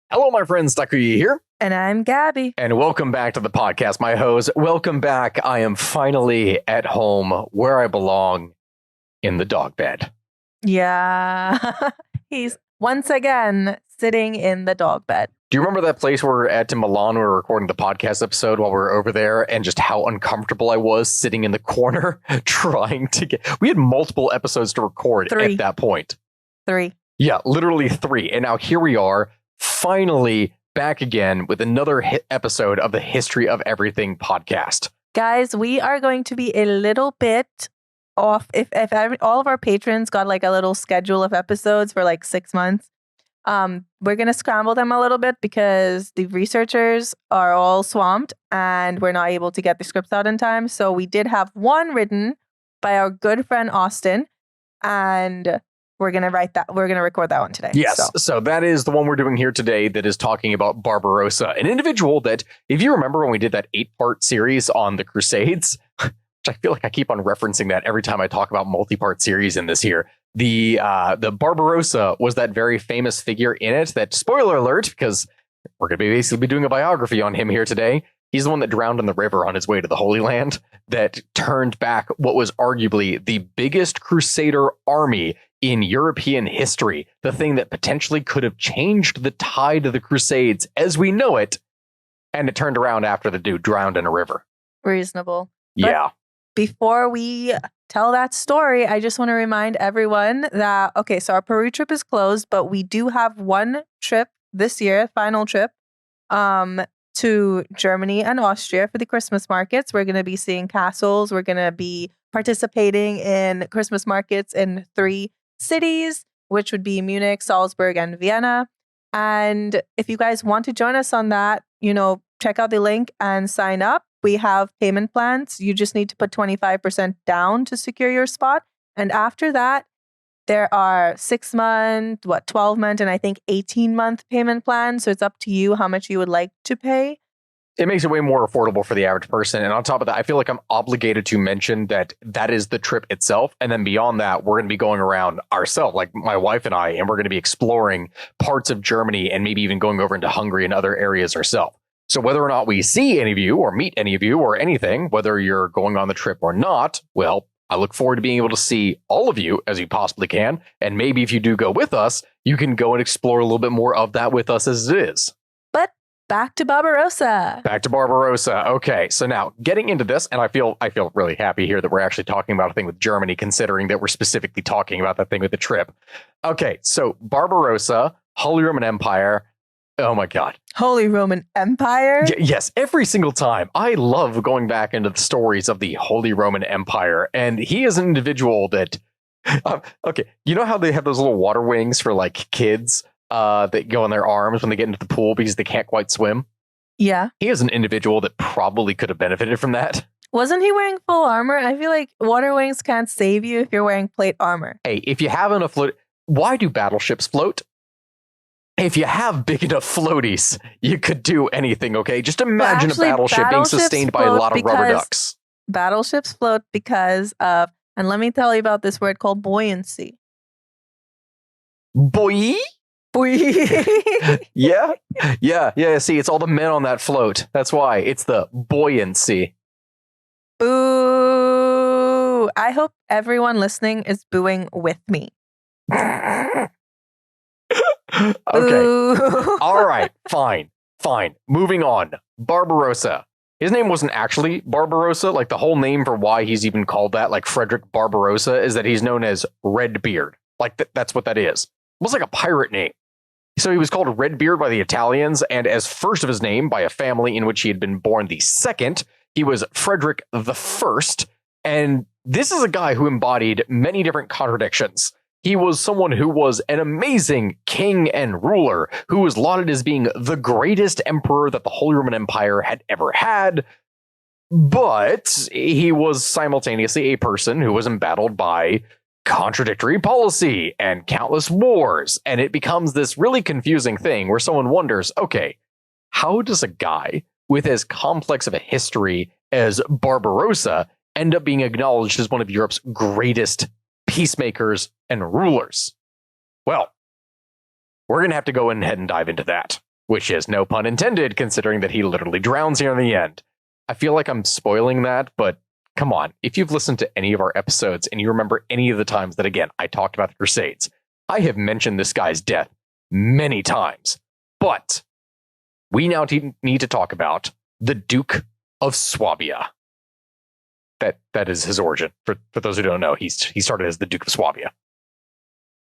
Hello, my friends. Takuya here. And I'm Gabby. And welcome back to the podcast, my host. Welcome back. I am finally at home where I belong, in the dog bed. Yeah. He's once again sitting in the dog bed. Do you remember that place where we were at in Milan? We were recording the podcast episode while we were over there, and just how uncomfortable I was sitting in the corner trying to get... We had multiple episodes to record at that point. 3. Yeah, literally 3. And now here we are, finally back again with another episode of the History of Everything podcast. Guys, we are going to be a little bit off. If all of our patrons got like a little schedule of episodes for like 6 months, we're going to scramble them a little bit because the researchers are all swamped and we're not able to get the scripts out in time. So we did have one written by our good friend Austin, and we're going to record that one today. Yes. So that is the one we're doing here today that is talking about Barbarossa, an individual that, if you remember when we did that 8-part series on the Crusades, which I feel like I keep on referencing that every time I talk about multi-part series in this here, the Barbarossa was that very famous figure in it that, spoiler alert, because we're going to basically be doing a biography on him here today. He's the one that drowned in the river on his way to the Holy Land, that turned back what was arguably the biggest Crusader army in European history, the thing that potentially could have changed the tide of the Crusades as we know it, and it turned around after the dude drowned in a river. Reasonable. Yeah. But before we tell that story, I just want to remind everyone that, okay, so our Peru trip is closed, but we do have one trip this year, final trip, to Germany and Austria for the Christmas markets. We're going to be seeing castles. We're going to be participating in Christmas markets in 3 cities, which would be Munich, Salzburg, and Vienna. And if you guys want to join us on that, check out the link and sign up. We have payment plans. You just need to put 25% down to secure your spot. And after that, there are 6-month, 12-month, and I think 18-month payment plans. So it's up to you how much you would like to pay. It makes it way more affordable for the average person. And on top of that, I feel like I'm obligated to mention that that is the trip itself. And then beyond that, we're going to be going around ourselves, like my wife and I, and we're going to be exploring parts of Germany and maybe even going over into Hungary and other areas ourselves. So whether or not we see any of you or meet any of you or anything, whether you're going on the trip or not, well, I look forward to being able to see all of you as you possibly can. And maybe if you do go with us, you can go and explore a little bit more of that with us as it is. But back to Barbarossa. Back to Barbarossa. Okay, so now getting into this, and I feel really happy here that we're actually talking about a thing with Germany, considering that we're specifically talking about that thing with the trip. Okay, so Barbarossa, Holy Roman Empire. Oh my God. Holy Roman Empire? Yes, every single time. I love going back into the stories of the Holy Roman Empire. And he is an individual that... okay, you know how they have those little water wings for like kids that go on their arms when they get into the pool because they can't quite swim? Yeah. He is an individual that probably could have benefited from that. Wasn't he wearing full armor? I feel like water wings can't save you if you're wearing plate armor. Hey, if you have enough float... Why do battleships float? If you have big enough floaties, you could do anything, okay? Just imagine a battleship being sustained by a lot of rubber ducks. Battleships float because of, and let me tell you about this word called buoyancy. Buoy? Buoy. Yeah. See, it's all the men on that float. That's why. It's the buoyancy. Boo. I hope everyone listening is booing with me. Okay. All right. Fine. Moving on. Barbarossa. His name wasn't actually Barbarossa. Like the whole name for why he's even called that, like Frederick Barbarossa, is that he's known as Redbeard. Like that's what that is. Almost like a pirate name. So he was called Redbeard by the Italians, and as first of his name by a family in which he had been born the second, he was Frederick I. And this is a guy who embodied many different contradictions. He was someone who was an amazing king and ruler who was lauded as being the greatest emperor that the Holy Roman Empire had ever had. But he was simultaneously a person who was embattled by contradictory policy and countless wars. And it becomes this really confusing thing where someone wonders, okay, how does a guy with as complex of a history as Barbarossa end up being acknowledged as one of Europe's greatest peacemakers and rulers? Well, we're going to have to go ahead and dive into that. which is no pun intended, considering that he literally drowns here in the end. I feel like I'm spoiling that, but come on. If you've listened to any of our episodes and you remember any of the times that, again, I talked about the Crusades, I have mentioned this guy's death many times. But we now need to talk about the Duke of Swabia. That is his origin. For those who don't know, he started as the Duke of Swabia.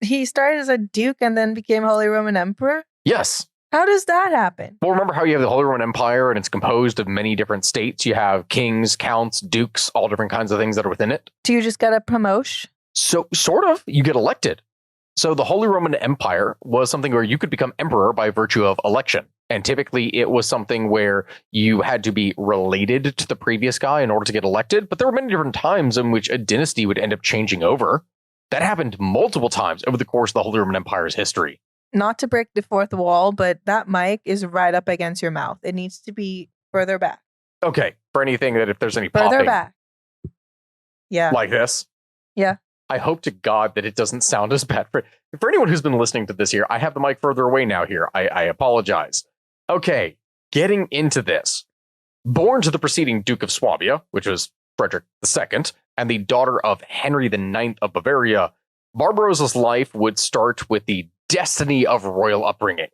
He started as a duke and then became Holy Roman Emperor? Yes. How does that happen? Well, remember how you have the Holy Roman Empire and it's composed of many different states? You have kings, counts, dukes, all different kinds of things that are within it. Do you just get a promotion? So, sort of, you get elected. So the Holy Roman Empire was something where you could become emperor by virtue of election. And typically it was something where you had to be related to the previous guy in order to get elected. But there were many different times in which a dynasty would end up changing over. That happened multiple times over the course of the Holy Roman Empire's history. Not to break the fourth wall, but that mic is right up against your mouth. It needs to be further back. Okay, for anything that if there's any Further popping. back. Yeah. Like this? Yeah. I hope to God that it doesn't sound as bad. For anyone who's been listening to this here, I have the mic further away now here. I apologize. Okay, getting into this. Born to the preceding Duke of Swabia, which was Frederick II, and the daughter of Henry IX of Bavaria, Barbarossa's life would start with the destiny of royal upbringing.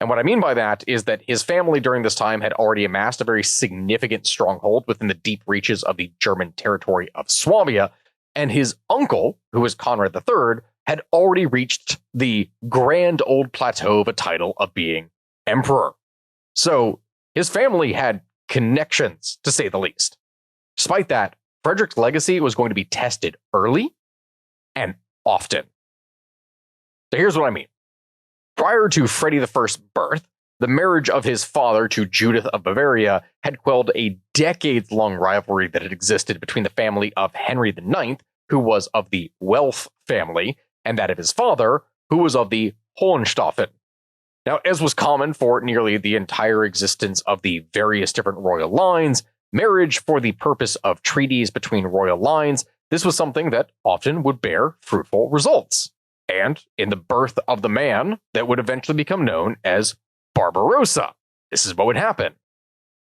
And what I mean by that is that his family during this time had already amassed a very significant stronghold within the deep reaches of the German territory of Swabia, and his uncle, who was Conrad III, had already reached the grand old plateau of a title of being emperor. So his family had connections, to say the least. Despite that, Frederick's legacy was going to be tested early and often. So here's what I mean. Prior to Freddie I's birth, the marriage of his father to Judith of Bavaria had quelled a decades-long rivalry that had existed between the family of Henry IX, who was of the Welf family, and that of his father, who was of the Hohenstaufen. Now, as was common for nearly the entire existence of the various different royal lines, marriage for the purpose of treaties between royal lines, this was something that often would bear fruitful results. And in the birth of the man that would eventually become known as Barbarossa, this is what would happen.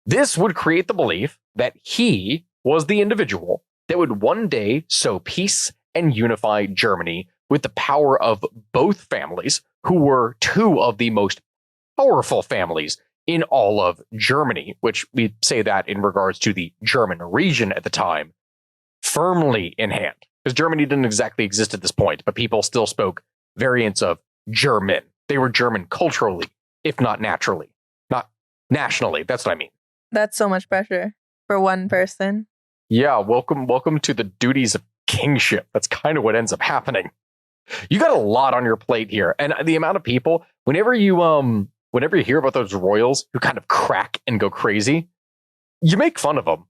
This would create the belief that he was the individual that would one day sow peace and unify Germany with the power of both families, who were two of the most powerful families in all of Germany, which we say that in regards to the German region at the time, firmly in hand. Because Germany didn't exactly exist at this point, but people still spoke variants of German. They were German culturally, if not naturally. Not nationally, that's what I mean. That's so much pressure for one person. Yeah, welcome to the duties of kingship. That's kind of what ends up happening. You got a lot on your plate here. And the amount of people, whenever you hear about those royals who kind of crack and go crazy, you make fun of them.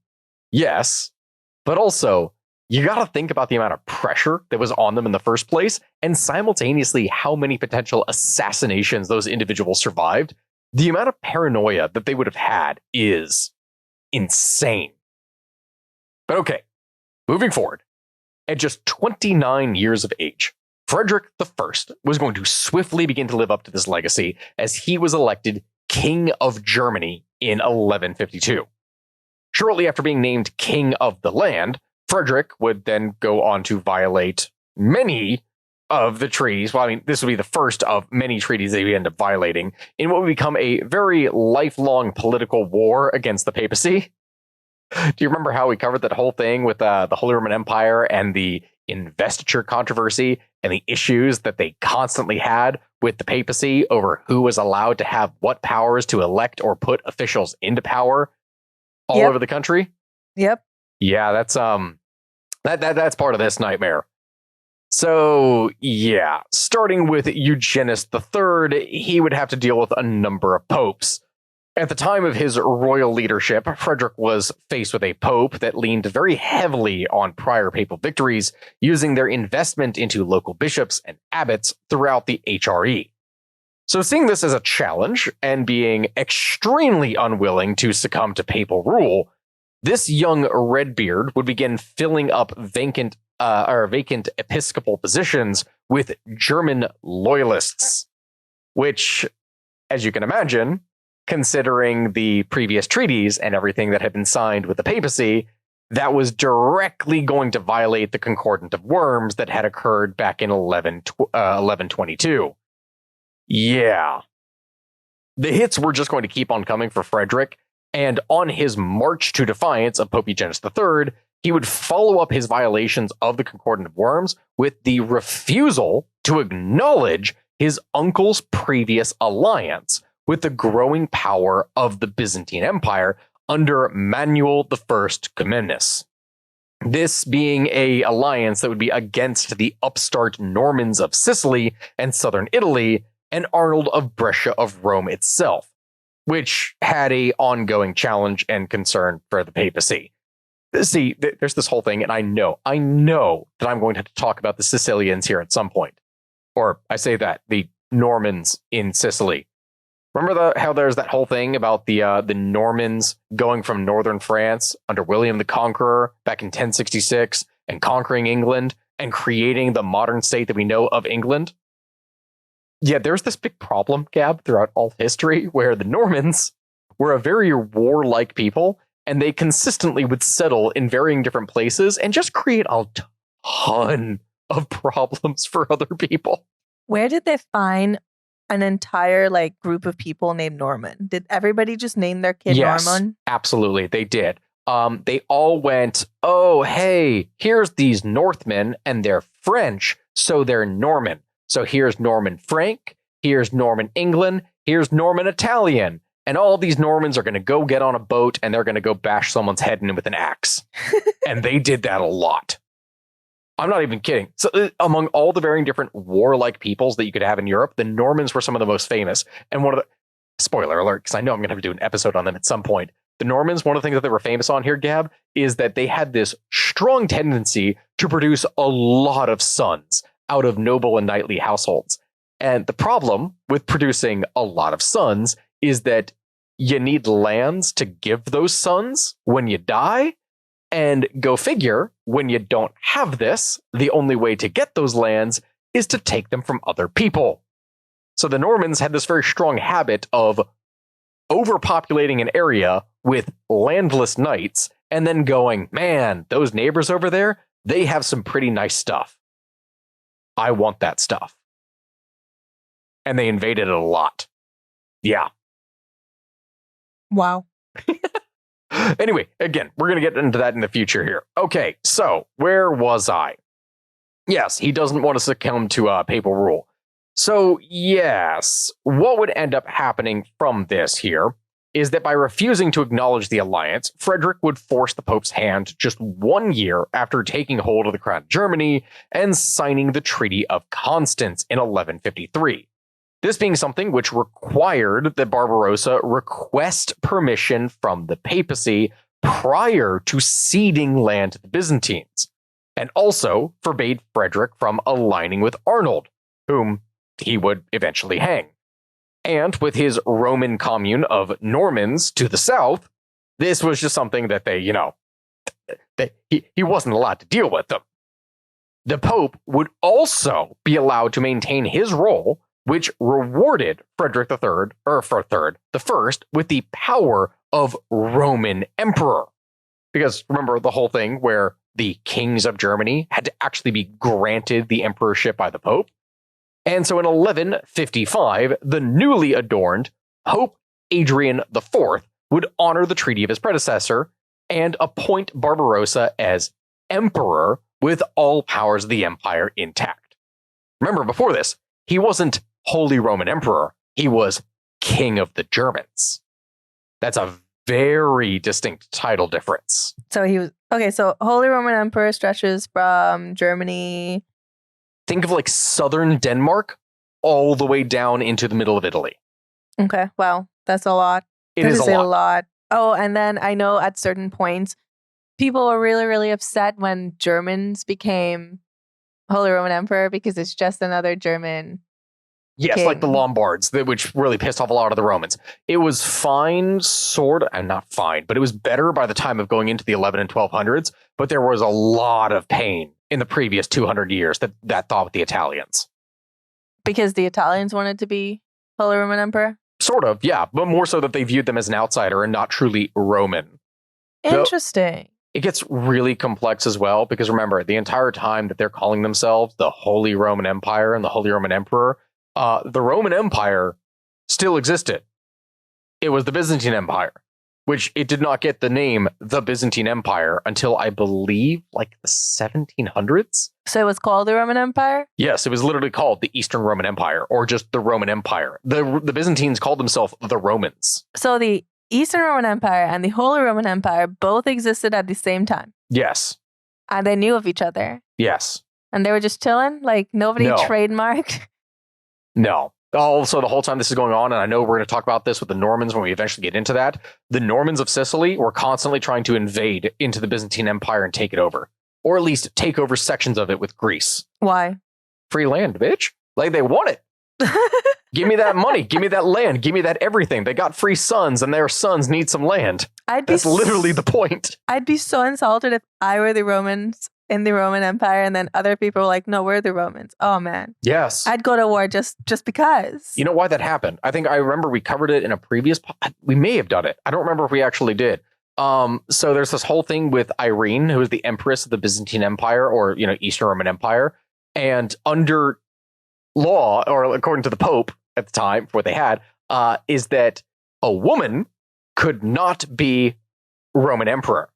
Yes, but also you got to think about the amount of pressure that was on them in the first place, and simultaneously how many potential assassinations those individuals survived. The amount of paranoia that they would have had is insane. But okay, moving forward. At just 29 years of age, Frederick I was going to swiftly begin to live up to this legacy as he was elected King of Germany in 1152. Shortly after being named King of the land, Frederick would then go on to violate many of the treaties. Well, I mean, this would be the first of many treaties that he would end up violating in what would become a very lifelong political war against the papacy. Do you remember how we covered that whole thing with the Holy Roman Empire and the investiture controversy and the issues that they constantly had with the papacy over who was allowed to have what powers to elect or put officials into power all over the country? Yep. Yeah, that's that's part of this nightmare. So yeah, starting with Eugenius III, he would have to deal with a number of popes. At the time of his royal leadership, Frederick was faced with a pope that leaned very heavily on prior papal victories, using their investment into local bishops and abbots throughout the HRE. So seeing this as a challenge and being extremely unwilling to succumb to papal rule, this young Redbeard would begin filling up vacant episcopal positions with German loyalists, which as you can imagine, considering the previous treaties and everything that had been signed with the papacy, that was directly going to violate the Concordat of Worms that had occurred back in 1122. Yeah. The hits were just going to keep on coming for Frederick, and on his march to defiance of Pope Eugenius III, he would follow up his violations of the Concordat of Worms with the refusal to acknowledge his uncle's previous alliance with the growing power of the Byzantine Empire under Manuel I Comnenus. This being an alliance that would be against the upstart Normans of Sicily and southern Italy, and Arnold of Brescia of Rome itself, which had an ongoing challenge and concern for the papacy. See, there's this whole thing, and I know that I'm going to have to talk about the Sicilians here at some point. Or I say that, the Normans in Sicily. Remember how there's that whole thing about the Normans going from northern France under William the Conqueror back in 1066 and conquering England and creating the modern state that we know of England? Yeah, there's this big problem, Gab, throughout all history where the Normans were a very warlike people, and they consistently would settle in varying different places and just create a ton of problems for other people. Where did they find an entire group of people named Norman? Did everybody just name their kid Norman? Absolutely, they did. They all went, oh, hey, here's these Northmen, and they're French, so they're Norman. So here's Norman Frank, here's Norman England, here's Norman Italian. And all these Normans are going to go get on a boat and they're going to go bash someone's head in with an axe. And they did that a lot. I'm not even kidding. So among all the varying different warlike peoples that you could have in Europe, the Normans were some of the most famous. And one of the, spoiler alert, because I know I'm going to have to do an episode on them at some point. The Normans, one of the things that they were famous on here, Gab, is that they had this strong tendency to produce a lot of sons out of noble and knightly households. And the problem with producing a lot of sons is that you need lands to give those sons when you die. And go figure, when you don't have this, the only way to get those lands is to take them from other people. So the Normans had this very strong habit of overpopulating an area with landless knights and then going, man, those neighbors over there, they have some pretty nice stuff. I want that stuff. And they invaded it a lot. Yeah. Wow. Anyway, again, we're going to get into that in the future here. Okay, so where was I? Yes, he doesn't want to succumb to papal rule. So yes, what would end up happening from this here is that by refusing to acknowledge the alliance, Frederick would force the Pope's hand just 1 year after taking hold of the crown of Germany and signing the Treaty of Constance in 1153. This being something which required that Barbarossa request permission from the papacy prior to ceding land to the Byzantines, and also forbade Frederick from aligning with Arnold, whom he would eventually hang. And with his Roman commune of Normans to the south, this was just something that he wasn't allowed to deal with them. The Pope would also be allowed to maintain his role, which rewarded Frederick the First with the power of Roman Emperor. Because remember the whole thing where the kings of Germany had to actually be granted the emperorship by the Pope? And so in 1155, the newly adorned Pope Adrian IV would honor the treaty of his predecessor and appoint Barbarossa as emperor with all powers of the empire intact. Remember, before this, he wasn't Holy Roman Emperor, he was King of the Germans. That's a very distinct title difference. So he was, okay, so Holy Roman Emperor stretches from Germany. Think of like southern Denmark all the way down into the middle of Italy. Okay, wow, that's a lot. It is a lot. Oh, and then I know at certain points, people were really, really upset when Germans became Holy Roman Emperor because it's just another German. Yes, king. like the Lombards, which really pissed off a lot of the Romans. It was fine, not fine, but it was better by the time of going into the 11 and 1200s, but there was a lot of pain in the previous 200 years that thought with the Italians. Because the Italians wanted to be Holy Roman Emperor? Sort of, yeah, but more so that they viewed them as an outsider and not truly Roman. Interesting. It gets really complex as well, because remember, the entire time that they're calling themselves the Holy Roman Empire and the Holy Roman Emperor, the Roman Empire still existed. It was the Byzantine Empire, which it did not get the name the Byzantine Empire until, I believe, like the 1700s. So it was called the Roman Empire? Yes, it was literally called the Eastern Roman Empire, or just the Roman Empire. The Byzantines called themselves the Romans. So the Eastern Roman Empire and the Holy Roman Empire both existed at the same time. Yes. And they knew of each other. Yes. And they were just chilling? Like nobody trademarked? No. Also, the whole time this is going on, and I know we're going to talk about this with the Normans when we eventually get into that, the Normans of Sicily were constantly trying to invade into the Byzantine Empire and take it over. Or at least take over sections of it with Greece. Why? Free land, bitch. Like, they want it. Give me that money. Give me that land. Give me that everything. They got free sons, and their sons need some land. That's literally the point. I'd be so insulted if I were the Romans in the Roman Empire, and then other people were like, no, we're the Romans. Oh, man. Yes. I'd go to war just because. You know why that happened? I remember we covered it in a previous... We may have done it. I don't remember if we actually did. So there's this whole thing with Irene, who is the empress of the Byzantine Empire, or, Eastern Roman Empire. And under law, or according to the Pope at the time, what they had, is that a woman could not be Roman emperor.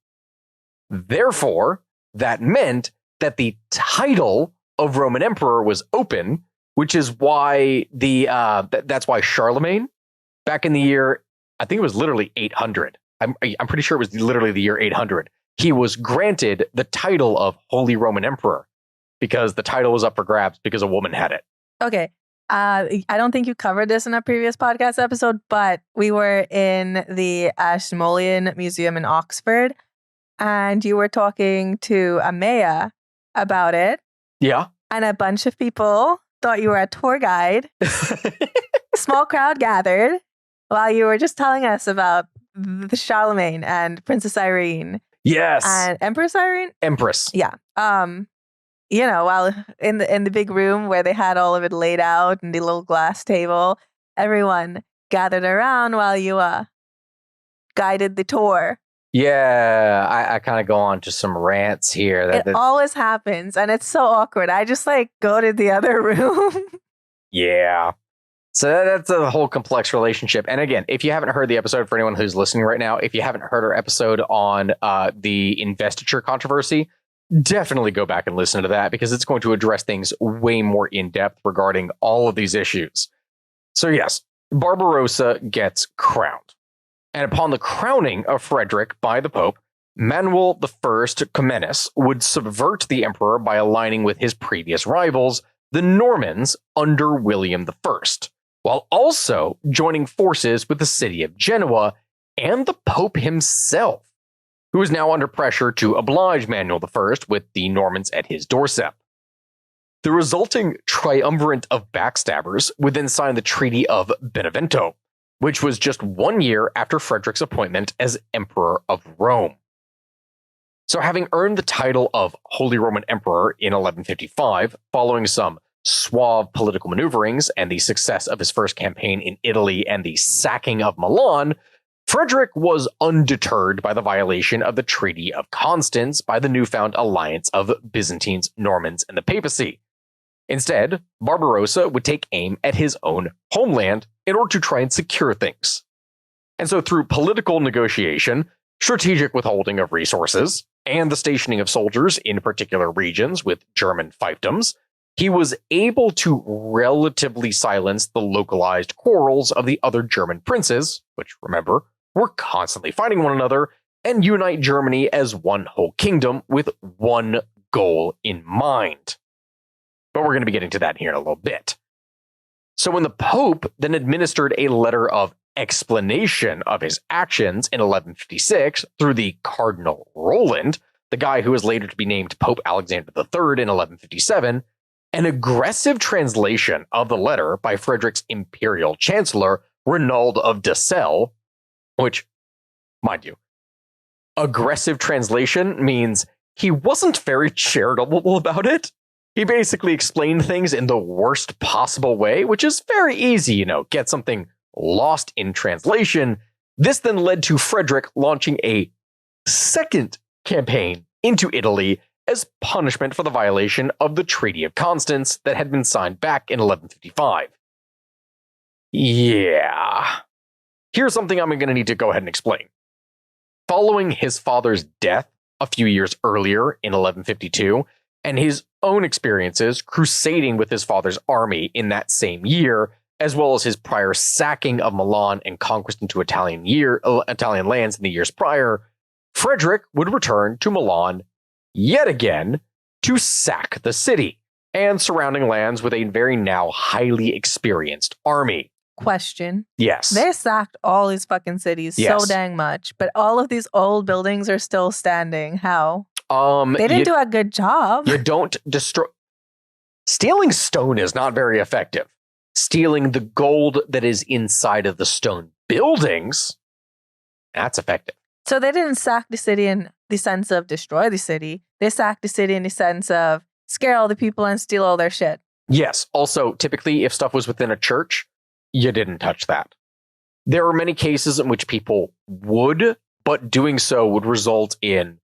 Therefore, that meant that the title of Roman emperor was open, which is why that's why Charlemagne, back in the year, I think it was literally 800. I'm pretty sure it was literally the year 800. He was granted the title of Holy Roman Emperor because the title was up for grabs because a woman had it. Okay. I don't think you covered this in a previous podcast episode, but we were in the Ashmolean Museum in Oxford, and you were talking to Amaya about it. Yeah. And a bunch of people thought you were a tour guide. Small crowd gathered while you were just telling us about the Charlemagne and Princess Irene. Yes. And Empress Irene? Empress. Yeah. While in the big room where they had all of it laid out and the little glass table, everyone gathered around while you guided the tour. Yeah, I kind of go on to some rants here. It always happens, and it's so awkward. I just go to the other room. Yeah. So that's a whole complex relationship. And again, if you haven't heard the episode, for anyone who's listening right now, if you haven't heard our episode on the investiture controversy, definitely go back and listen to that, because it's going to address things way more in depth regarding all of these issues. So yes, Barbarossa gets crowned. And upon the crowning of Frederick by the Pope, Manuel I Comnenus would subvert the emperor by aligning with his previous rivals, the Normans, under William I, while also joining forces with the city of Genoa and the Pope himself, who is now under pressure to oblige Manuel I with the Normans at his doorstep. The resulting triumvirate of backstabbers would then sign the Treaty of Benevento, which was just 1 year after Frederick's appointment as Emperor of Rome. So having earned the title of Holy Roman Emperor in 1155, following some suave political maneuverings and the success of his first campaign in Italy and the sacking of Milan, Frederick was undeterred by the violation of the Treaty of Constance by the newfound alliance of Byzantines, Normans, and the papacy. Instead, Barbarossa would take aim at his own homeland in order to try and secure things. And so through political negotiation, strategic withholding of resources, and the stationing of soldiers in particular regions with German fiefdoms, he was able to relatively silence the localized quarrels of the other German princes, which, remember, were constantly fighting one another, and unite Germany as one whole kingdom with one goal in mind. But we're going to be getting to that here in a little bit. So when the Pope then administered a letter of explanation of his actions in 1156 through the Cardinal Roland, the guy who was later to be named Pope Alexander III in 1157, an aggressive translation of the letter by Frederick's imperial chancellor, Renaud of Dessel, which, mind you, aggressive translation means he wasn't very charitable about it. He basically explained things in the worst possible way, which is very easy, get something lost in translation. This then led to Frederick launching a second campaign into Italy as punishment for the violation of the Treaty of Constance that had been signed back in 1155. Yeah. Here's something I'm going to need to go ahead and explain. Following his father's death a few years earlier in 1152, and his own experiences crusading with his father's army in that same year, as well as his prior sacking of Milan and conquest into Italian lands in the years prior, Frederick would return to Milan yet again to sack the city and surrounding lands with a very now highly experienced army. Question. Yes. They sacked all these fucking cities so dang much, but all of these old buildings are still standing. How? They didn't do a good job. You don't destroy... Stealing stone is not very effective. Stealing the gold that is inside of the stone buildings, that's effective. So they didn't sack the city in the sense of destroy the city. They sacked the city in the sense of scare all the people and steal all their shit. Yes. Also, typically, if stuff was within a church, you didn't touch that. There are many cases in which people would, but doing so would result in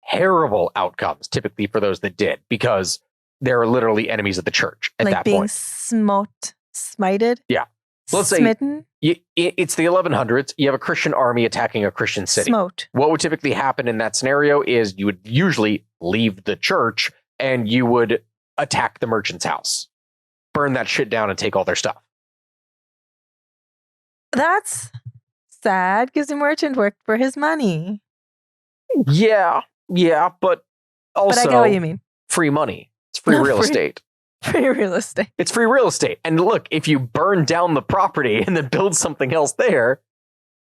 terrible outcomes, typically for those that did, because they're literally enemies of the church at that point. Like being smited? Yeah. Let's smitten? say it's the 1100s. You have a Christian army attacking a Christian city. Smote. What would typically happen in that scenario is you would usually leave the church and you would attack the merchant's house, burn that shit down and take all their stuff. That's sad because the merchant worked for his money. Yeah, but also... But I get what you mean. Free money. It's free real estate. Free real estate. It's free real estate. And look, if you burn down the property and then build something else there,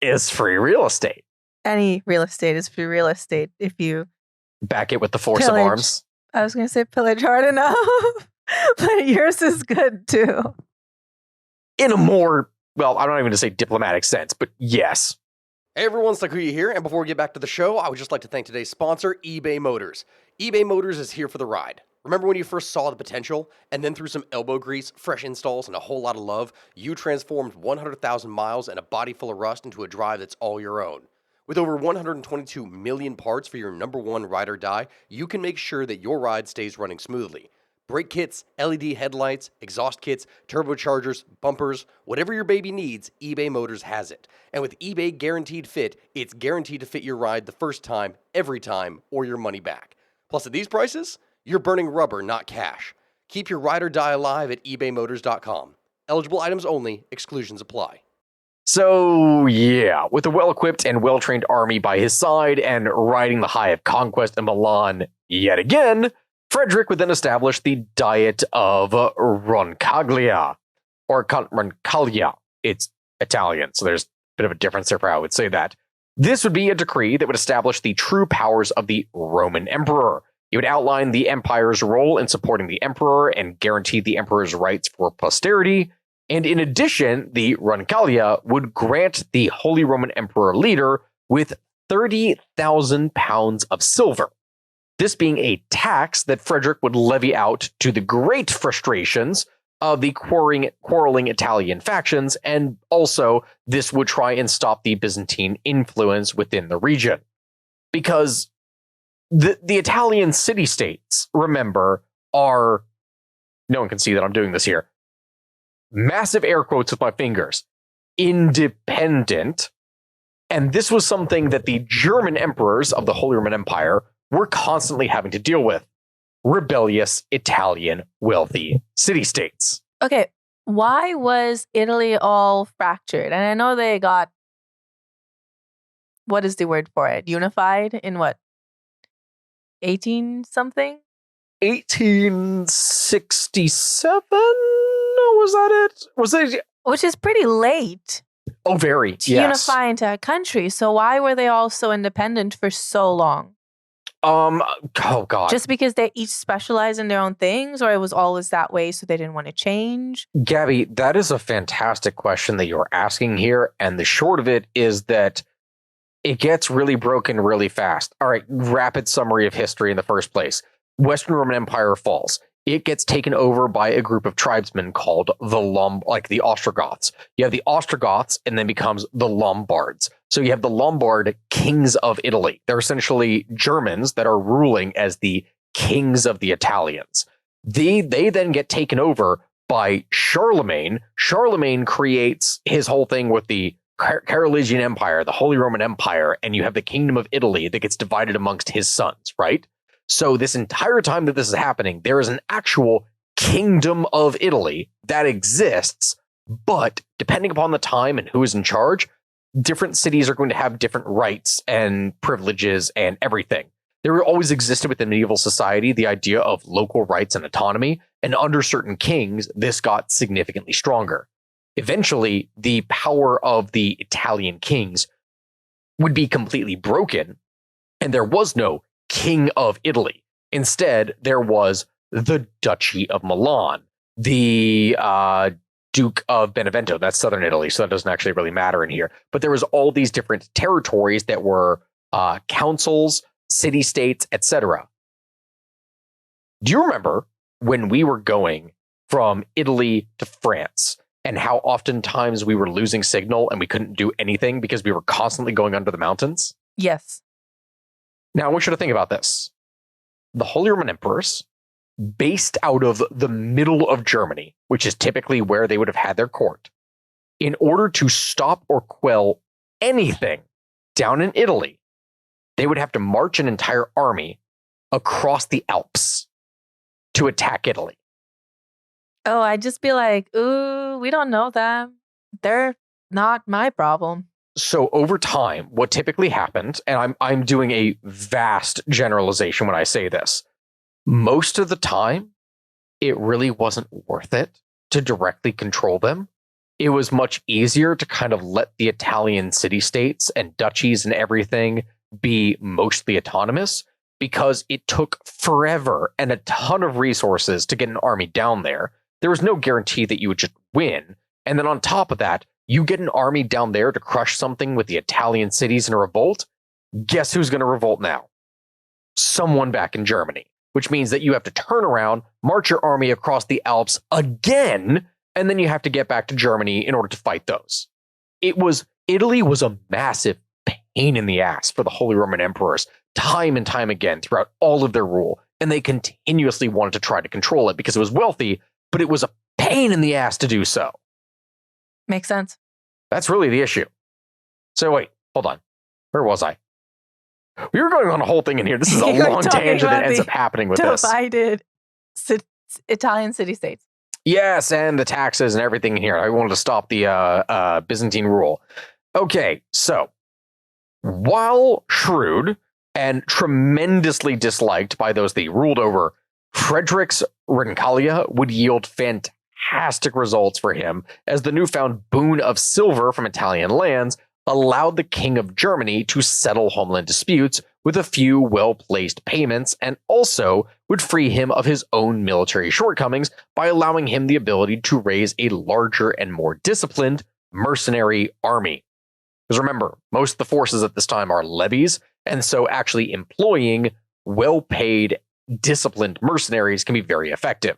it's free real estate. Any real estate is free real estate if you... Back it with the force of arms. I was going to say pillage hard enough, but yours is good too. In a more... Well, I don't even want to say diplomatic sense, but yes. Hey everyone, Sakuya here, and before we get back to the show, I would just like to thank today's sponsor, eBay Motors. eBay Motors is here for the ride. Remember when you first saw the potential, and then through some elbow grease, fresh installs, and a whole lot of love, you transformed 100,000 miles and a body full of rust into a drive that's all your own? With over 122 million parts for your number one ride or die, you can make sure that your ride stays running smoothly. Brake kits, LED headlights, exhaust kits, turbochargers, bumpers, whatever your baby needs, eBay Motors has it. And with eBay Guaranteed Fit, it's guaranteed to fit your ride the first time, every time, or your money back. Plus at these prices, you're burning rubber, not cash. Keep your ride or die alive at ebaymotors.com. Eligible items only, exclusions apply. So, yeah, with a well-equipped and well-trained army by his side and riding the high of conquest in Milan yet again, Frederick would then establish the Diet of Roncaglia, or Roncaglia. It's Italian, so there's a bit of a difference there for how I would say that. This would be a decree that would establish the true powers of the Roman Emperor. It would outline the empire's role in supporting the emperor and guarantee the emperor's rights for posterity. And in addition, the Roncaglia would grant the Holy Roman Emperor leader with 30,000 pounds of silver. This being a tax that Frederick would levy out to the great frustrations of the quarreling Italian factions, and also this would try and stop the Byzantine influence within the region. Because the Italian city-states, remember, are... No one can see that I'm doing this here. Massive air quotes with my fingers. Independent. And this was something that the German emperors of the Holy Roman Empire were constantly having to deal with. Rebellious Italian wealthy city-states. Okay, why was Italy all fractured? And I know they got, what is the word for it? Unified in what? 18 something? 1867? Was that it? Was it? Which is pretty late. Oh, very. To unify into a country. So why were they all so independent for so long? Oh God. Just because they each specialize in their own things, or it was always that way so they didn't want to change? Gabby, that is a fantastic question that you're asking here. And the short of it is that it gets really broken really fast. All right, rapid summary of history in the first place. Western Roman Empire falls. it gets taken over by a group of tribesmen called the Ostrogoths. You have the Ostrogoths and then becomes the Lombards. So you have the Lombard kings of Italy. They're essentially Germans that are ruling as the kings of the Italians. They then get taken over by Charlemagne. Charlemagne creates his whole thing with the Carolingian Empire, the Holy Roman Empire, and you have the Kingdom of Italy that gets divided amongst his sons, right? So this entire time that this is happening, there is an actual Kingdom of Italy that exists, but depending upon the time and who is in charge, different cities are going to have different rights and privileges and everything. There always existed within medieval society the idea of local rights and autonomy, and under certain kings, this got significantly stronger. Eventually, the power of the Italian kings would be completely broken, and there was no King of Italy. Instead, there was the Duchy of Milan, the Duke of Benevento. That's southern Italy, so that doesn't actually really matter in here. But there was all these different territories that were councils, city-states, etc. Do you remember when we were going from Italy to France and how oftentimes we were losing signal and we couldn't do anything because we were constantly going under the mountains? Yes. Now, I want you to think about this. The Holy Roman Emperors, based out of the middle of Germany, which is typically where they would have had their court, in order to stop or quell anything down in Italy, they would have to march an entire army across the Alps to attack Italy. Oh, I'd just be like, ooh, we don't know them. They're not my problem. So over time, what typically happened, and I'm doing a vast generalization when I say this, most of the time, it really wasn't worth it to directly control them. It was much easier to kind of let the Italian city-states and duchies and everything be mostly autonomous, because it took forever and a ton of resources to get an army down there. There was no guarantee that you would just win. And then on top of that, you get an army down there to crush something with the Italian cities in a revolt. Guess who's going to revolt now? Someone back in Germany, which means that you have to turn around, march your army across the Alps again, and then you have to get back to Germany in order to fight those. Italy was a massive pain in the ass for the Holy Roman Emperors, time and time again throughout all of their rule, and they continuously wanted to try to control it because it was wealthy, but it was a pain in the ass to do so. Makes sense. That's really the issue. So wait, hold on. Where was I? We were going on a whole thing in here. This is a long tangent that ends up happening with this. Divided Italian city-states. Yes, and the taxes and everything in here. I wanted to stop the Byzantine rule. Okay, so while shrewd and tremendously disliked by those that he ruled over, Frederick's Roncaglia would yield fantastic results for him, as the newfound boon of silver from Italian lands allowed the King of Germany to settle homeland disputes with a few well-placed payments, and also would free him of his own military shortcomings by allowing him the ability to raise a larger and more disciplined mercenary army. Because remember, most of the forces at this time are levies, and so actually employing well-paid, disciplined mercenaries can be very effective.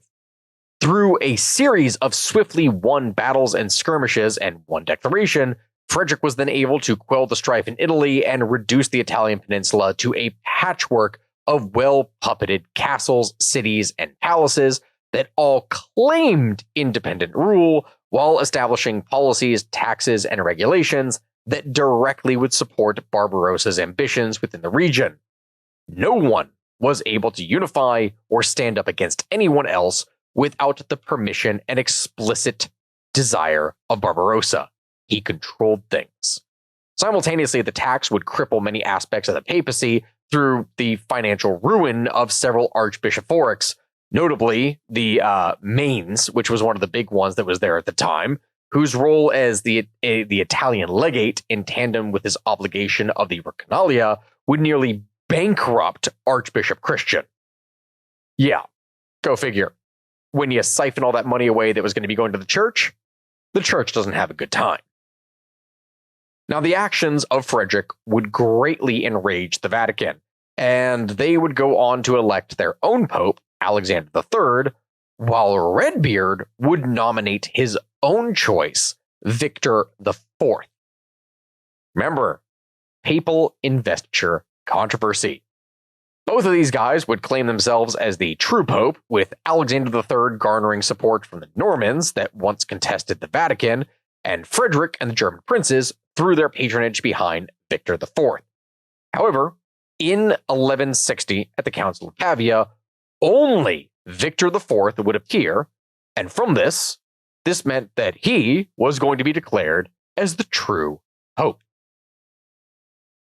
Through a series of swiftly won battles and skirmishes and one declaration, Frederick was then able to quell the strife in Italy and reduce the Italian peninsula to a patchwork of well-puppeted castles, cities, and palaces that all claimed independent rule while establishing policies, taxes, and regulations that directly would support Barbarossa's ambitions within the region. No one was able to unify or stand up against anyone else without the permission and explicit desire of Barbarossa. He controlled things. Simultaneously, the tax would cripple many aspects of the papacy through the financial ruin of several archbishoprics, notably the Mainz, which was one of the big ones that was there at the time, whose role as the Italian legate, in tandem with his obligation of the reconciled, would nearly bankrupt Archbishop Christian. Yeah, go figure. When you siphon all that money away that was going to be going to the church doesn't have a good time. Now, the actions of Frederick would greatly enrage the Vatican, and they would go on to elect their own pope, Alexander III, while Redbeard would nominate his own choice, Victor IV. Remember, papal investiture controversy. Both of these guys would claim themselves as the true pope, with Alexander III garnering support from the Normans that once contested the Vatican, and Frederick and the German princes threw their patronage behind Victor IV. However, in 1160, at the Council of Pavia, only Victor IV would appear, and from this meant that he was going to be declared as the true pope.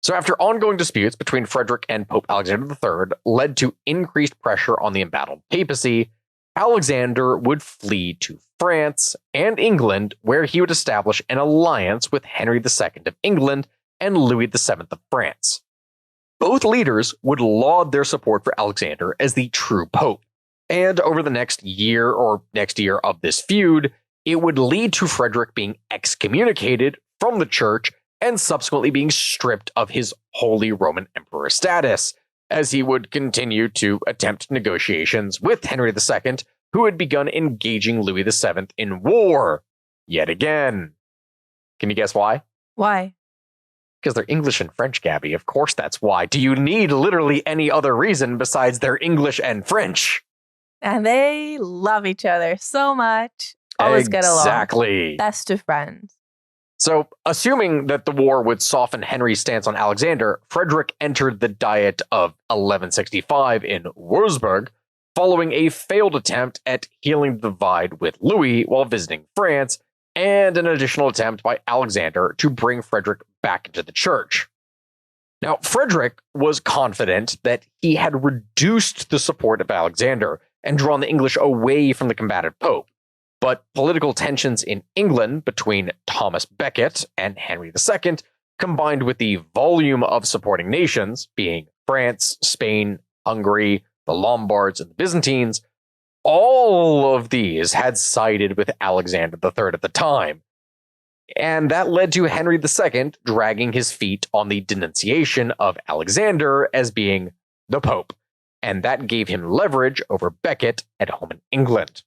So after ongoing disputes between Frederick and Pope Alexander III led to increased pressure on the embattled papacy, Alexander would flee to France and England, where he would establish an alliance with Henry II of England and Louis VII of France. Both leaders would laud their support for Alexander as the true pope, and over the next year of this feud, it would lead to Frederick being excommunicated from the church and subsequently being stripped of his Holy Roman Emperor status, as he would continue to attempt negotiations with Henry II, who had begun engaging Louis VII in war yet again. Can you guess why? Why? Because they're English and French, Gabby. Of course that's why. Do you need literally any other reason besides they're English and French? And they love each other so much. Always get along. Exactly. Best of friends. So, assuming that the war would soften Henry's stance on Alexander, Frederick entered the Diet of 1165 in Würzburg, following a failed attempt at healing the divide with Louis while visiting France, and an additional attempt by Alexander to bring Frederick back into the church. Now, Frederick was confident that he had reduced the support of Alexander and drawn the English away from the combative pope. But political tensions in England between Thomas Becket and Henry II, combined with the volume of supporting nations, being France, Spain, Hungary, the Lombards, and the Byzantines, all of these had sided with Alexander III at the time. And that led to Henry II dragging his feet on the denunciation of Alexander as being the Pope, and that gave him leverage over Becket at home in England.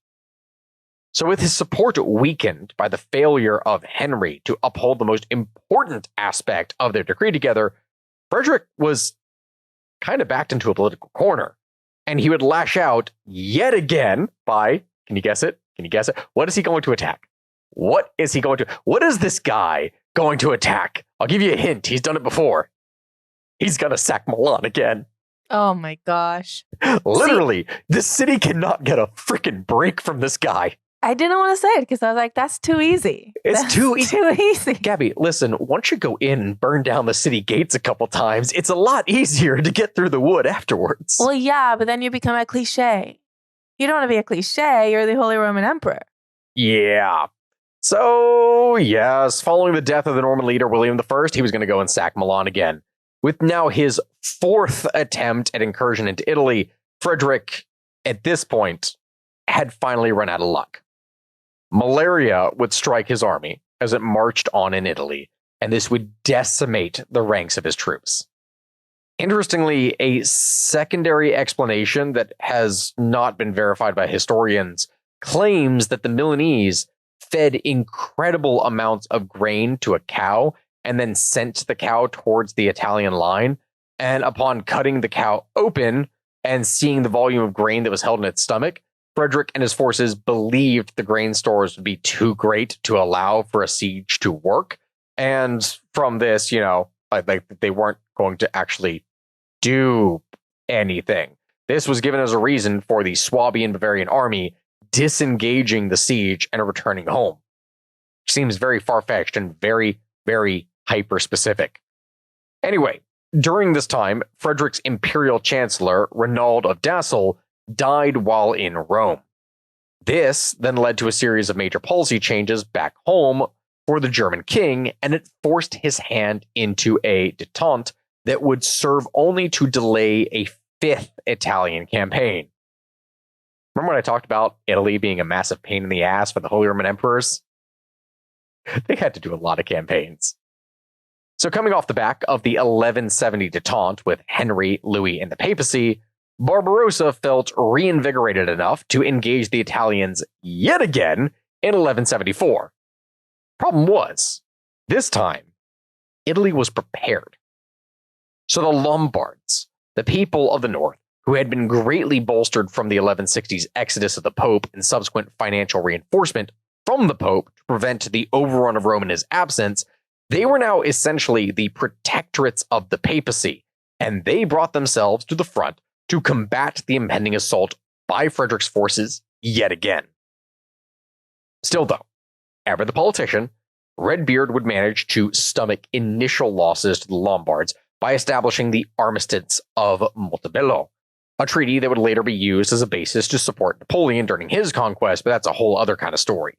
So with his support weakened by the failure of Henry to uphold the most important aspect of their decree together, Frederick was kind of backed into a political corner. And he would lash out yet again by, can you guess it? Can you guess it? What is he going to attack? What is this guy going to attack? I'll give you a hint. He's done it before. He's going to sack Milan again. Oh my gosh. Literally, the city cannot get a freaking break from this guy. I didn't want to say it because I was like, that's too easy. It's too easy. Gabby, listen, once you go in and burn down the city gates a couple times, it's a lot easier to get through the wood afterwards. Well, yeah, but then you become a cliche. You don't want to be a cliche. You're the Holy Roman Emperor. Yeah. So, yes, following the death of the Norman leader, William I, he was going to go and sack Milan again. With now his fourth attempt at incursion into Italy, Frederick, at this point, had finally run out of luck. Malaria would strike his army as it marched on in Italy, and this would decimate the ranks of his troops. Interestingly, a secondary explanation that has not been verified by historians claims that the Milanese fed incredible amounts of grain to a cow and then sent the cow towards the Italian line, and upon cutting the cow open and seeing the volume of grain that was held in its stomach, Frederick and his forces believed the grain stores would be too great to allow for a siege to work. And from this, they weren't going to actually do anything. This was given as a reason for the Swabian Bavarian army disengaging the siege and returning home. Seems very far-fetched and very, very hyper-specific. Anyway, during this time, Frederick's imperial chancellor, Renaud of Dassel, died while in Rome. This then led to a series of major policy changes back home for the German king, and it forced his hand into a détente that would serve only to delay a fifth Italian campaign. Remember when I talked about Italy being a massive pain in the ass for the Holy Roman emperors? They had to do a lot of campaigns. So coming off the back of the 1170 détente with Henry, Louis, and the papacy, Barbarossa felt reinvigorated enough to engage the Italians yet again in 1174. Problem was, this time, Italy was prepared. So the Lombards, the people of the north, who had been greatly bolstered from the 1160s exodus of the Pope and subsequent financial reinforcement from the Pope to prevent the overrun of Rome in his absence, they were now essentially the protectorates of the papacy, and they brought themselves to the front to combat the impending assault by Frederick's forces yet again. Still though, ever the politician, Redbeard would manage to stomach initial losses to the Lombards by establishing the Armistice of Montebello, a treaty that would later be used as a basis to support Napoleon during his conquest, but that's a whole other kind of story.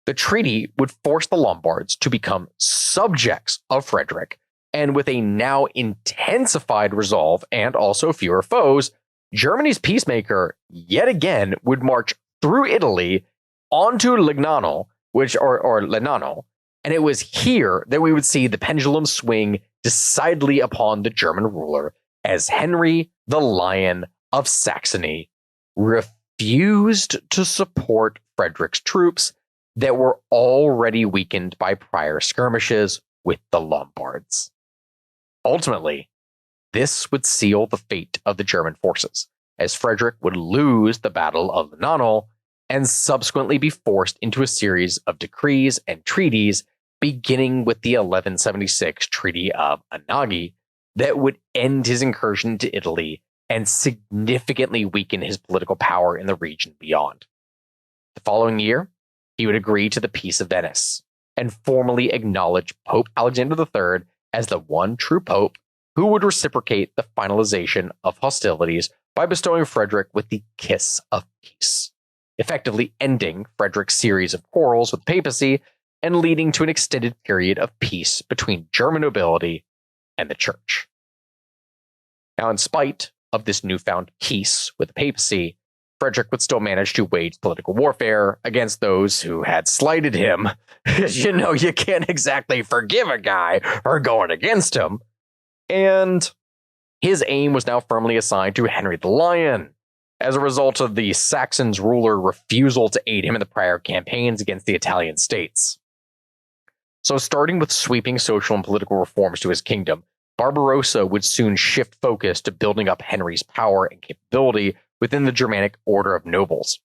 The treaty would force the Lombards to become subjects of Frederick, and with a now intensified resolve and also fewer foes, Germany's peacemaker yet again would march through Italy onto Legnano, or Legnano, and it was here that we would see the pendulum swing decidedly upon the German ruler as Henry the Lion of Saxony refused to support Frederick's troops that were already weakened by prior skirmishes with the Lombards. Ultimately, this would seal the fate of the German forces, as Frederick would lose the Battle of Legnano and subsequently be forced into a series of decrees and treaties, beginning with the 1176 Treaty of Anagni, that would end his incursion into Italy and significantly weaken his political power in the region beyond. The following year, he would agree to the Peace of Venice and formally acknowledge Pope Alexander III as the one true pope who would reciprocate the finalization of hostilities by bestowing Frederick with the Kiss of Peace, effectively ending Frederick's series of quarrels with the papacy and leading to an extended period of peace between German nobility and the church. Now, in spite of this newfound peace with the papacy, Frederick would still manage to wage political warfare against those who had slighted him. You can't exactly forgive a guy for going against him. And his aim was now firmly assigned to Henry the Lion, as a result of the Saxons' ruler refusal to aid him in the prior campaigns against the Italian states. So starting with sweeping social and political reforms to his kingdom, Barbarossa would soon shift focus to building up Henry's power and capability within the Germanic order of nobles.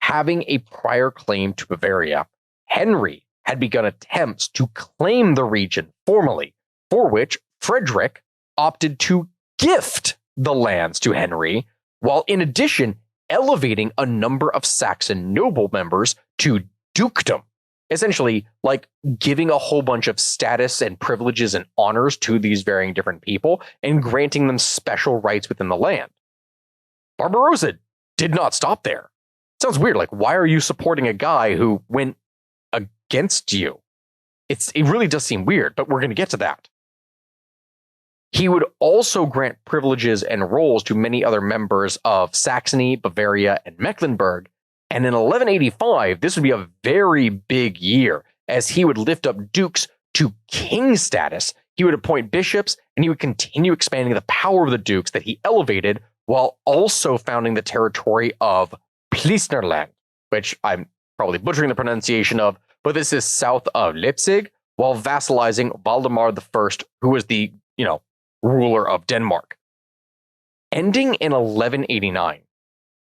Having a prior claim to Bavaria, Henry had begun attempts to claim the region formally, for which Frederick opted to gift the lands to Henry, while in addition elevating a number of Saxon noble members to dukedom, essentially like giving a whole bunch of status and privileges and honors to these varying different people and granting them special rights within the land. Barbarossa did not stop there. Sounds weird. Like, why are you supporting a guy who went against you? It really does seem weird, but we're going to get to that. He would also grant privileges and roles to many other members of Saxony, Bavaria, and Mecklenburg. And in 1185, this would be a very big year, as he would lift up dukes to king status. He would appoint bishops, and he would continue expanding the power of the dukes that he elevated, while also founding the territory of Pleisnerland, which I'm probably butchering the pronunciation of, but this is south of Leipzig, while vassalizing Valdemar I, who was the, ruler of Denmark. Ending in 1189,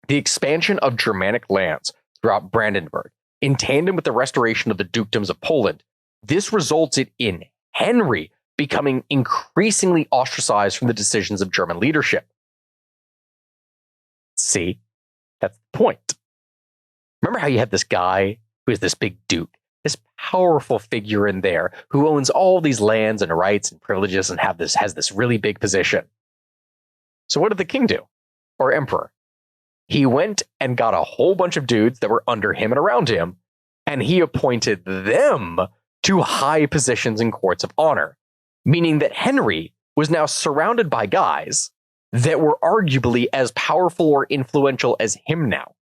the expansion of Germanic lands throughout Brandenburg, in tandem with the restoration of the dukedoms of Poland, this resulted in Henry becoming increasingly ostracized from the decisions of German leadership. See, that's the point. Remember how you had this guy who is this big duke, this powerful figure in there who owns all these lands and rights and privileges and has this really big position. So what did the king do? Or emperor? He went and got a whole bunch of dudes that were under him and around him, and he appointed them to high positions in courts of honor, meaning that Henry was now surrounded by guys that were arguably as powerful or influential as him now.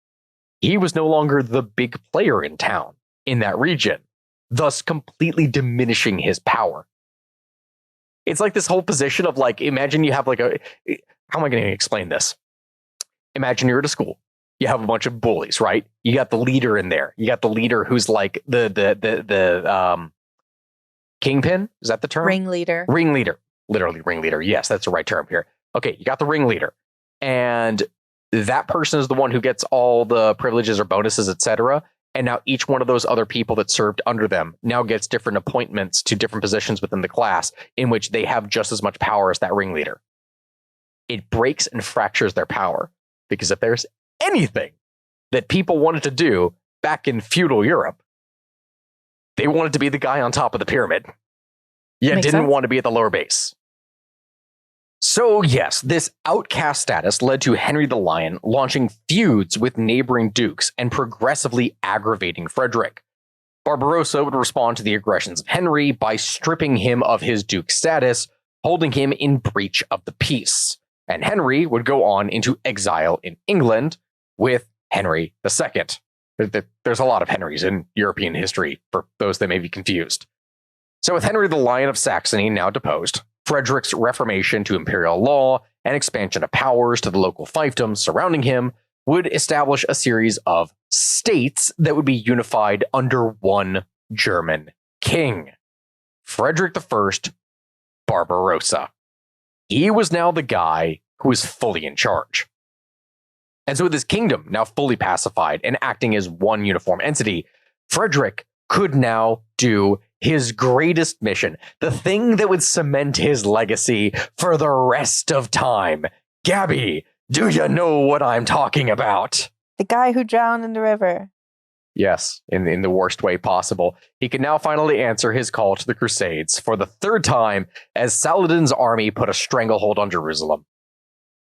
He was no longer the big player in town, in that region, thus completely diminishing his power. It's like this whole position of imagine you have how am I going to explain this? Imagine you're at a school. You have a bunch of bullies, right? You got the leader in there. You got the leader who's like the kingpin. Is that the term? Ringleader. Ringleader. Literally ringleader. Yes, that's the right term here. Okay, you got the ringleader. And that person is the one who gets all the privileges or bonuses, etc. And now each one of those other people that served under them now gets different appointments to different positions within the class in which they have just as much power as that ringleader. It breaks and fractures their power, because if there's anything that people wanted to do back in feudal Europe, they wanted to be the guy on top of the pyramid. You Makes didn't sense. want to be at the lower base. So yes, this outcast status led to Henry the Lion launching feuds with neighboring dukes and progressively aggravating Frederick. Barbarossa would respond to the aggressions of Henry by stripping him of his duke status, holding him in breach of the peace. And Henry would go on into exile in England with Henry II. There's a lot of Henrys in European history, for those that may be confused. So with Henry the Lion of Saxony now deposed, Frederick's reformation to imperial law and expansion of powers to the local fiefdoms surrounding him would establish a series of states that would be unified under one German king, Frederick I Barbarossa. He was now the guy who was fully in charge. And so with his kingdom now fully pacified and acting as one uniform entity, Frederick could now do his greatest mission, the thing that would cement his legacy for the rest of time. Gabby, do you know what I'm talking about? The guy who drowned in the river. Yes, in the worst way possible. He could now finally answer his call to the Crusades for the third time as Saladin's army put a stranglehold on Jerusalem.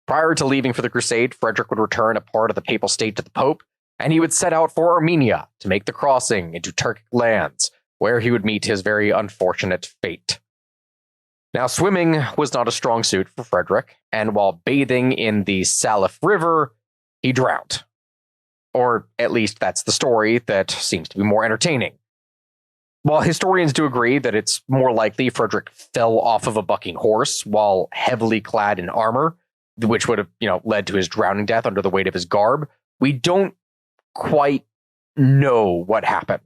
Prior to leaving for the Crusade, Frederick would return a part of the papal state to the Pope, and he would set out for Armenia to make the crossing into Turkic lands, where he would meet his very unfortunate fate. Now, swimming was not a strong suit for Frederick, and while bathing in the Salif River, he drowned. Or at least that's the story that seems to be more entertaining. While historians do agree that it's more likely Frederick fell off of a bucking horse while heavily clad in armor, which would have, led to his drowning death under the weight of his garb, we don't quite know what happened.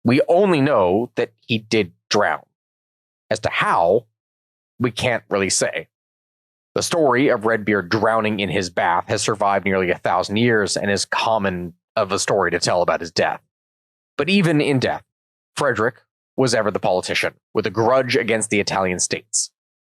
We only know that he did drown. As to how, we can't really say. The story of Redbeard drowning in his bath has survived nearly 1,000 years and is common of a story to tell about his death. But even in death, Frederick was ever the politician, with a grudge against the Italian states.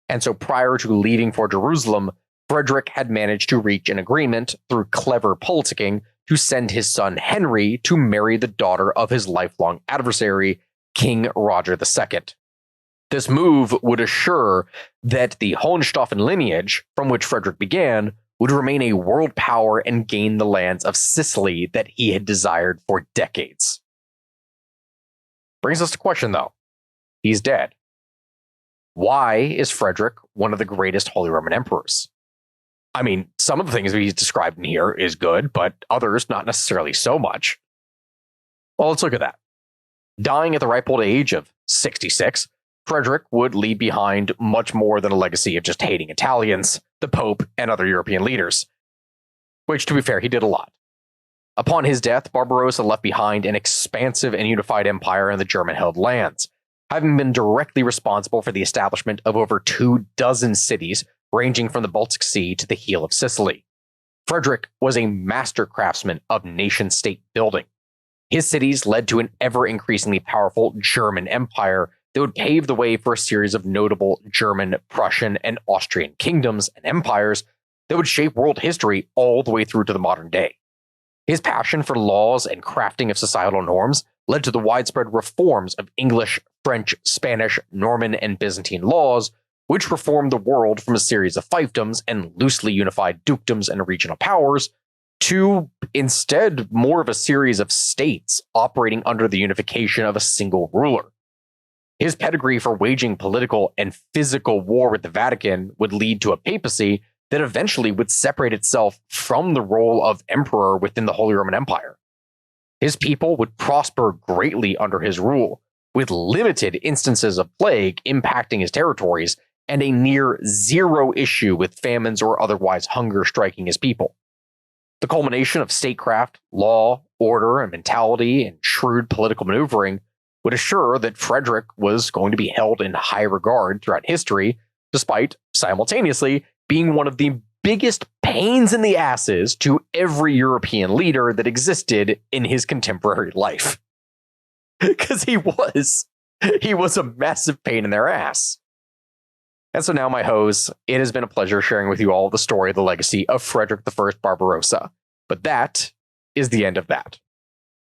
And so prior to leaving for Jerusalem, Frederick had managed to reach an agreement through clever politicking to send his son Henry to marry the daughter of his lifelong adversary, King Roger II. This move would assure that the Hohenstaufen lineage, from which Frederick began, would remain a world power and gain the lands of Sicily that he had desired for decades. Brings us to question, though. He's dead. Why is Frederick one of the greatest Holy Roman emperors? I mean, some of the things he's described in here is good, but others not necessarily so much. Well, let's look at that. Dying at the ripe old age of 66, Frederick would leave behind much more than a legacy of just hating Italians, the Pope, and other European leaders. Which, to be fair, he did a lot. Upon his death, Barbarossa left behind an expansive and unified empire in the German-held lands, having been directly responsible for the establishment of over 24 cities, ranging from the Baltic Sea to the heel of Sicily. Frederick was a master craftsman of nation-state building. His cities led to an ever-increasingly powerful German empire that would pave the way for a series of notable German, Prussian, and Austrian kingdoms and empires that would shape world history all the way through to the modern day. His passion for laws and crafting of societal norms led to the widespread reforms of English, French, Spanish, Norman, and Byzantine laws, which reformed the world from a series of fiefdoms and loosely unified dukedoms and regional powers to instead more of a series of states operating under the unification of a single ruler. His pedigree for waging political and physical war with the Vatican would lead to a papacy that eventually would separate itself from the role of emperor within the Holy Roman Empire. His people would prosper greatly under his rule, with limited instances of plague impacting his territories and a near zero issue with famines or otherwise hunger striking his people. The culmination of statecraft, law, order, and mentality, and shrewd political maneuvering would assure that Frederick was going to be held in high regard throughout history, despite simultaneously being one of the biggest pains in the asses to every European leader that existed in his contemporary life. Because he was a massive pain in their ass. And so now, my hoes, it has been a pleasure sharing with you all the story of the legacy of Frederick I Barbarossa. But that is the end of that.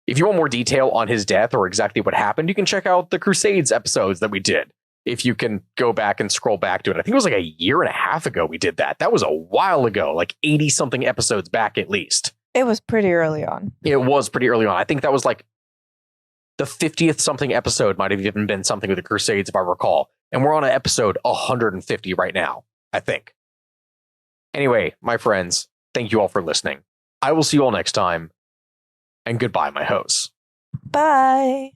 If you want more detail on his death or exactly what happened, you can check out the Crusades episodes that we did. If you can go back and scroll back to it. I think it was like a year and a half ago we did that. That was a while ago, like 80-something episodes back at least. It was pretty early on. It was pretty early on. I think that was like the 50th something episode might have even been something with the Crusades, if I recall. And we're on an episode 150 right now, I think. Anyway, my friends, thank you all for listening. I will see you all next time. And goodbye, my hosts. Bye.